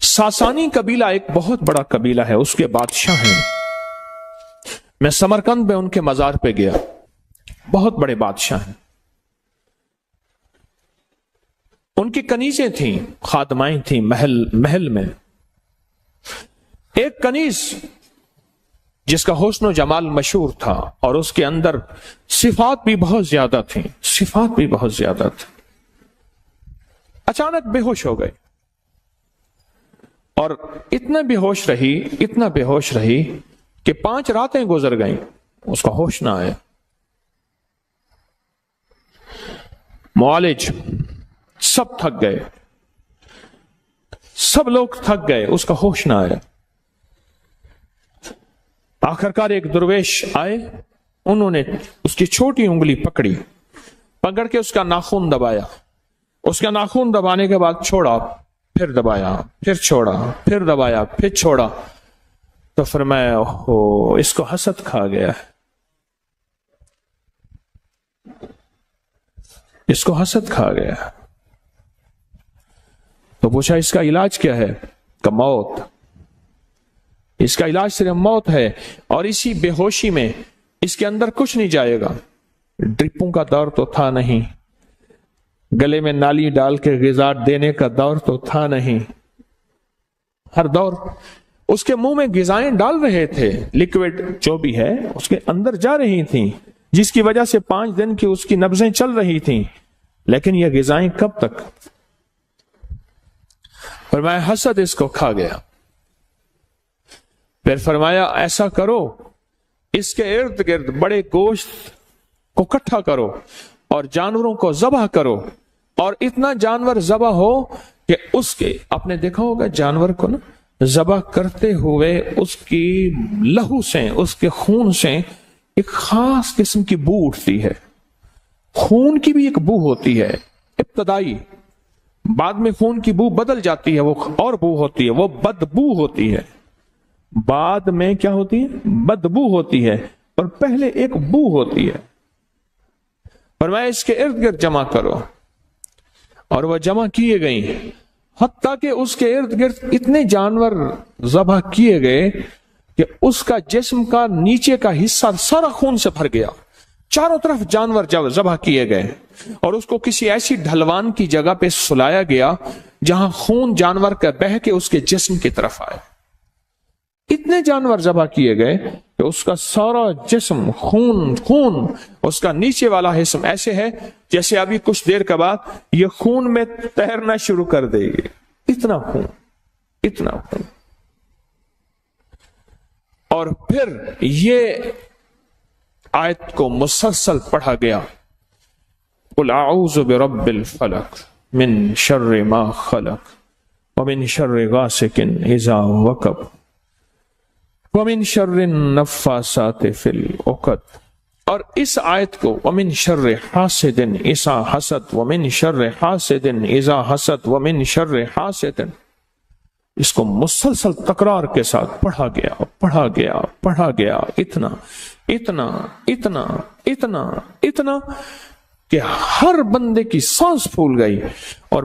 ساسانی قبیلہ ایک بہت بڑا قبیلہ ہے، اس کے بادشاہ ہیں. میں سمرقند میں ان کے مزار پہ گیا، بہت بڑے بادشاہ ہیں. ان کی کنیزیں تھیں، خادمائیں تھیں محل میں. ایک کنیز جس کا حسن و جمال مشہور تھا اور اس کے اندر صفات بھی بہت زیادہ تھیں، اچانک بے ہوش ہو گئے اور اتنا بے ہوش رہی کہ 5 راتیں گزر گئیں، اس کا ہوش نہ آیا. معالج سب تھک گئے، سب لوگ تھک گئے، اس کا ہوش نہ آیا. آخرکار ایک درویش آئے، انہوں نے اس کی چھوٹی انگلی پکڑ کے اس کا ناخن دبایا. اس کا ناخن دبانے کے بعد چھوڑا، پھر دبایا، پھر چھوڑا، پھر دبایا، پھر چھوڑا. تو فرمایا اوہ اس کو حسد کھا گیا ہے، اس کو حسد کھا گیا. تو پوچھا اس کا علاج کیا ہے؟ کہ موت. اس کا علاج صرف موت ہے، اور اسی بے ہوشی میں اس کے اندر کچھ نہیں جائے گا. ڈرپوں کا دور تو تھا نہیں، گلے میں نالی ڈال کے غذا دینے کا دور تو تھا نہیں. ہر دور اس کے منہ میں غذائیں ڈال رہے تھے، لیکوڈ جو بھی ہے اس کے اندر جا رہی تھیں، جس کی وجہ سے 5 دن کی اس کی نبضیں چل رہی تھیں. لیکن یہ غذائیں کب تک؟ فرمایا حسد اس کو کھا گیا. پھر فرمایا ایسا کرو، اس کے ارد گرد بڑے گوشت کو اکٹھا کرو اور جانوروں کو ذبح کرو، اور اتنا جانور ذبح ہو کہ اس کے، آپ نے دیکھا ہوگا جانور کو نا ذبح کرتے ہوئے اس کی لہو سے، اس کے خون سے ایک خاص قسم کی بو اٹھتی ہے. خون کی بھی ایک بو ہوتی ہے ابتدائی، بعد میں خون کی بو بدل جاتی ہے، وہ اور بو ہوتی ہے، وہ بدبو ہوتی ہے. بعد میں کیا ہوتی ہے؟ بدبو ہوتی ہے، اور پہلے ایک بو ہوتی ہے. فرمایا اس کے ارد گرد جمع کرو، اور وہ جمع کیے گئیں، حتیٰ کہ اس کے ارد گرد اتنے جانور ذبح کیے گئے کہ اس کا جسم کا نیچے کا حصہ سارا خون سے بھر گیا. چاروں طرف جانور ذبح کیے گئے، اور اس کو کسی ایسی ڈھلوان کی جگہ پہ سلایا گیا جہاں خون جانور کا بہہ کے اس کے جسم کی طرف آئے. اتنے جانور ذبح کیے گئے کہ اس کا سارا جسم خون، اس کا نیچے والا حصہ ایسے ہے جیسے ابھی کچھ دیر کے بعد یہ خون میں تیرنا شروع کر دے گی. اتنا خون. اور پھر یہ آیت کو مسلسل پڑھا گیا، قل اعوذ برب الفلق من شر ما خلق ومن شر غاسق اذا وقب ومن شر النفاثات فی العقد. اور اس آیت کو ومن شر حاسد اذا حسد ومن شر حاسد اذا حسد ومن شر حاسد، اس کو مسلسل تکرار کے ساتھ پڑھا گیا اتنا کہ ہر بندے کی سانس پھول گئی، اور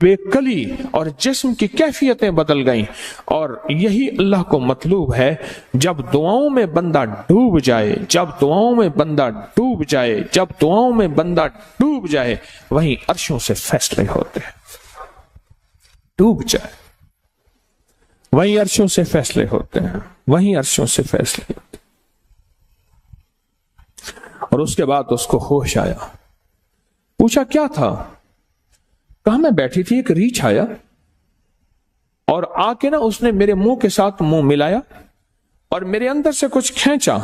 بے کلی اور جسم کی کیفیتیں بدل گئیں. اور یہی اللہ کو مطلوب ہے. جب دعاؤں میں بندہ ڈوب جائے وہیں عرشوں سے فیصلے ہوتے ہیں. وہیں عرشوں سے فیصلے ہوتے ہیں. اور اس کے بعد اس کو ہوش آیا. پوچھا کیا تھا؟ کہاں میں بیٹھی تھی، ایک ریچھ آیا اور آ کے نا اس نے میرے منہ کے ساتھ منہ ملایا اور میرے اندر سے کچھ کھینچا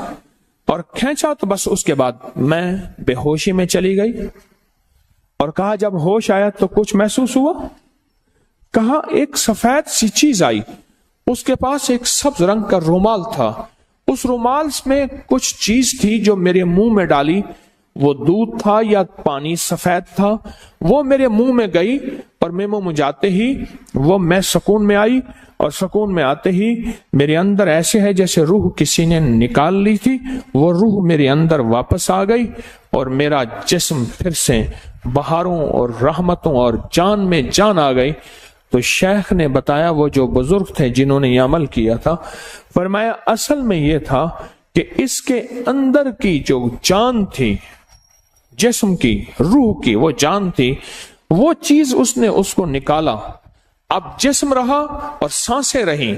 تو بس اس کے بعد میں بے ہوشی میں چلی گئی. اور کہا جب ہوش آیا تو کچھ محسوس ہوا؟ کہا ایک سفید سی چیز آئی، اس کے پاس ایک سبز رنگ کا رومال تھا، اس رومال میں کچھ چیز تھی جو میرے منہ میں ڈالی، وہ دودھ تھا یا پانی سفید تھا، وہ میرے منہ میں گئی اور میرے منہ میں جاتے ہی وہ میں سکون میں آئی، اور سکون میں آتے ہی میرے اندر ایسے ہے جیسے روح کسی نے نکال لی تھی، وہ روح میرے اندر واپس آ گئی اور میرا جسم پھر سے بہاروں اور رحمتوں اور جان میں جان آ گئی۔ تو شیخ نے بتایا، وہ جو بزرگ تھے جنہوں نے یہ عمل کیا تھا، فرمایا اصل میں یہ تھا کہ اس کے اندر کی جو جان تھی، جسم کی، روح کی وہ جان تھی، وہ چیز اس نے اس کو نکالا، اب جسم رہا اور سانسیں رہیں،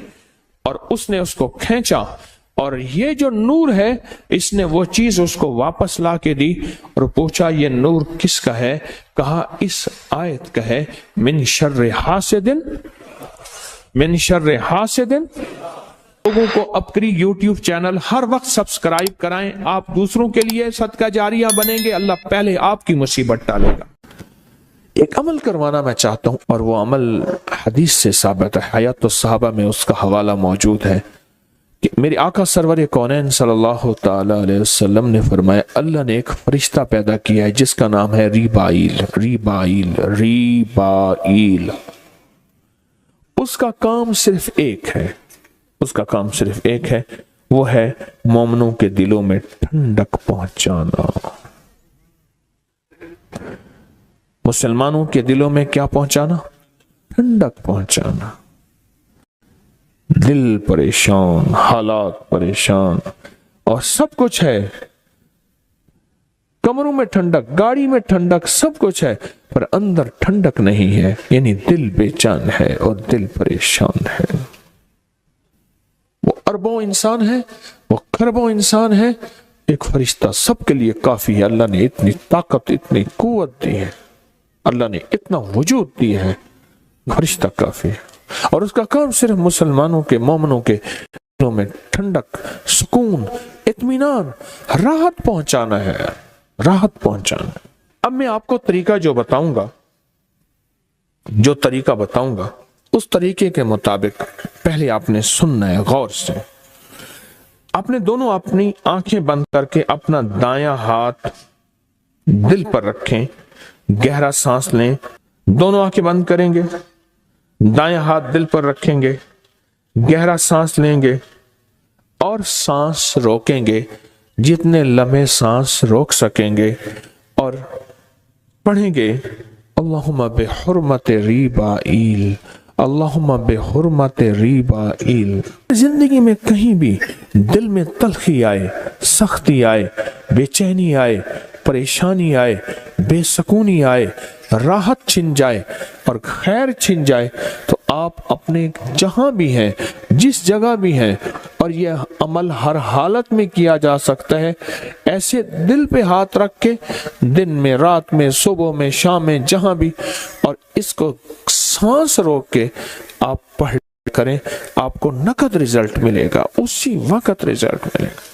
اور اس نے اس کو کھینچا، اور یہ جو نور ہے اس نے وہ چیز اس کو واپس لا کے دی، اور پوچھا یہ نور کس کا ہے؟ کہا اس آیت کا ہے، من شر حاسد، من شر حاسد۔ لوگوں کو اپنی یوٹیوب چینل ہر وقت سبسکرائب کرائیں، آپ دوسروں کے لیے صدقہ جاریہ بنیں گے، اللہ پہلے آپ کی مصیبت ٹالے گا۔ ایک عمل کروانا میں چاہتا ہوں، اور وہ عمل حدیث سے ثابت ہے، حیات الصحابہ میں اس کا حوالہ موجود ہے، کہ میرے آقا سرور کونین صلی اللہ تعالی علیہ وسلم نے فرمایا اللہ نے ایک فرشتہ پیدا کیا ہے جس کا نام ہے ریبائیل، ریبائیل، ریبائیل۔ اس کا کام صرف ایک ہے، اس کا کام صرف ایک ہے، وہ ہے مومنوں کے دلوں میں ٹھنڈک پہنچانا، مسلمانوں کے دلوں میں کیا پہنچانا؟ ٹھنڈک پہنچانا۔ دل پریشان، حالات پریشان، اور سب کچھ ہے، کمروں میں ٹھنڈک، گاڑی میں ٹھنڈک، سب کچھ ہے، پر اندر ٹھنڈک نہیں ہے، یعنی دل بے چین ہے اور دل پریشان ہے۔ وہ اربوں انسان ہے، وہ کھربوں انسان ہے، ایک فرشتہ سب کے لیے کافی ہے۔ اللہ نے اتنی طاقت، اتنی قوت دی ہے، اللہ نے اتنا وجود دیا ہے، فرشتہ کافی ہے، اور اس کا کام صرف مسلمانوں کے، مومنوں کے دلوں میں ٹھنڈک، سکون، اطمینان، راحت پہنچانا ہے، راحت پہنچانا ہے۔ اب میں آپ کو طریقہ جو بتاؤں گا، جو طریقہ بتاؤں گا، اس طریقے کے مطابق پہلے آپ نے سننا ہے غور سے۔ آپ نے دونوں اپنی آنکھیں بند کر کے اپنا دایاں ہاتھ دل پر رکھیں، گہرا سانس لیں، دونوں آنکھیں بند کریں گے، دایاں ہاتھ دل پر رکھیں گے، گہرا سانس لیں گے اور سانس روکیں گے، جتنے لمحے سانس روک سکیں گے، اور پڑھیں گے اللہم بحرمت ریبائیل، اللہم بحرمت ریبائیل۔ زندگی میں کہیں بھی دل میں تلخی آئے، سختی آئے، بے چینی آئے، پریشانی آئے، بے سکونی آئے، راحت چھن جائے اور خیر چھن جائے، تو آپ اپنے جہاں بھی ہیں، جس جگہ بھی ہیں، اور یہ عمل ہر حالت میں کیا جا سکتا ہے، ایسے دل پہ ہاتھ رکھ کے دن میں، رات میں، صبح میں، شام میں، جہاں بھی، اور اس کو سانس روک کے آپ پڑھ کریں، آپ کو نقد رزلٹ ملے گا، اسی وقت رزلٹ ملے گا،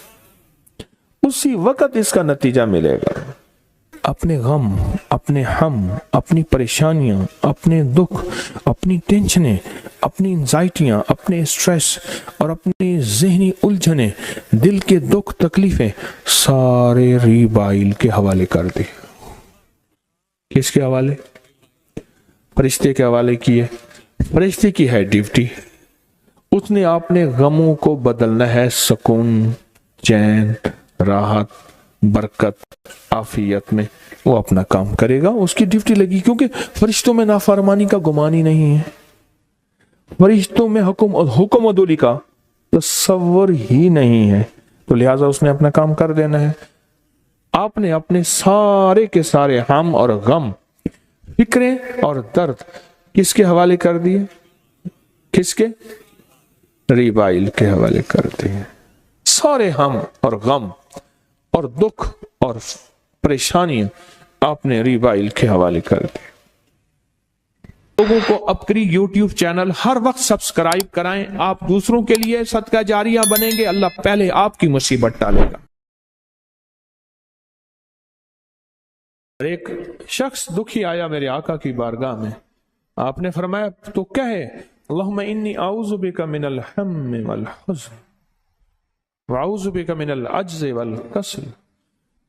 اسی وقت اس کا نتیجہ ملے گا۔ اپنے غم، اپنے ہم، اپنی پریشانیاں، اپنے دکھ، اپنی ٹینشنیں، اپنی انزائٹیاں، اپنے اسٹریس اور اپنی ذہنی الجھنیں، دل کے دکھ، تکلیفیں، سارے ریبائیل کے حوالے کر دی۔ کس کے حوالے؟ فرشتے کے حوالے کیے۔ فرشتے کی ہے ڈیوٹی، اس نے آپ نے غموں کو بدلنا ہے سکون، چین، راحت، برکت، عافیت میں، وہ اپنا کام کرے گا، اس کی ڈیوٹی لگی، کیونکہ فرشتوں میں نافرمانی کا گمان ہی نہیں ہے، فرشتوں میں حکم عدولی کا تصور ہی نہیں ہے، تو لہٰذا اس نے اپنا کام کر دینا ہے۔ آپ نے اپنے سارے کے سارے ہم اور غم، فکریں اور درد کس کے حوالے کر دیے؟ کس کے؟ ریبائیل کے حوالے کر دیے۔ سارے ہم اور غم اور دکھ اور پریشانیاں آپ نے ریبائیل کے حوالے کر دی۔ لوگوں کو اپنی یوٹیوب چینل ہر وقت سبسکرائب کرائیں، آپ دوسروں کے لیے صدقہ جاریہ بنیں گے، اللہ پہلے آپ کی مصیبت ٹالے گا۔ ایک شخص دکھی آیا میرے آقا کی بارگاہ میں، آپ نے فرمایا تو کہے اللہم انی اعوذ بک من الہم والحزن، واعوذ بک من العجز والکسل،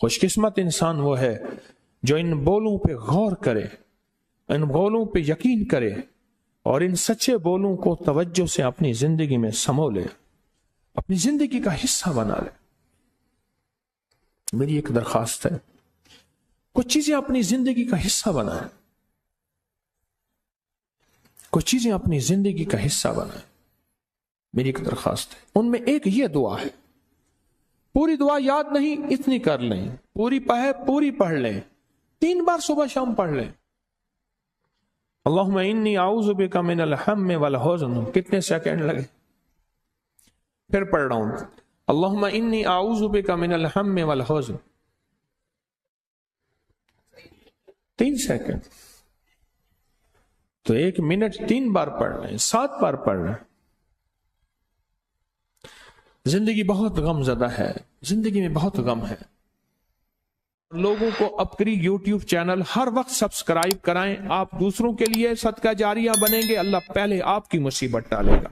خوش قسمت انسان وہ ہے جو ان بولوں پہ غور کرے، ان بولوں پہ یقین کرے اور ان سچے بولوں کو توجہ سے اپنی زندگی میں سمو لے، اپنی زندگی کا حصہ بنا لے۔ میری ایک درخواست ہے، کچھ چیزیں اپنی زندگی کا حصہ بنائیں، کچھ چیزیں اپنی زندگی کا حصہ بنائیں، میری ایک درخواست ہے۔ ان میں ایک یہ دعا ہے، پوری دعا یاد نہیں اتنی کر لیں، پوری پڑھ لیں، 3 بار صبح شام پڑھ لیں۔ اللہم انی اعوذ بک من الہم والحزن، کتنے سیکنڈ لگے؟ پھر پڑھ رہا ہوں، اللہم انی اعوذ بک من الہم والحزن، 3 سیکنڈ، تو 1 منٹ 3 بار پڑھ رہے ہیں، 7 بار پڑھ رہے ہیں۔ زندگی بہت غم زدہ ہے، زندگی میں بہت غم ہے۔ لوگوں کو اپنی یوٹیوب چینل ہر وقت سبسکرائب کرائیں، آپ دوسروں کے لیے صدقہ جاریہ بنیں گے، اللہ پہلے آپ کی مصیبت ٹالے گا۔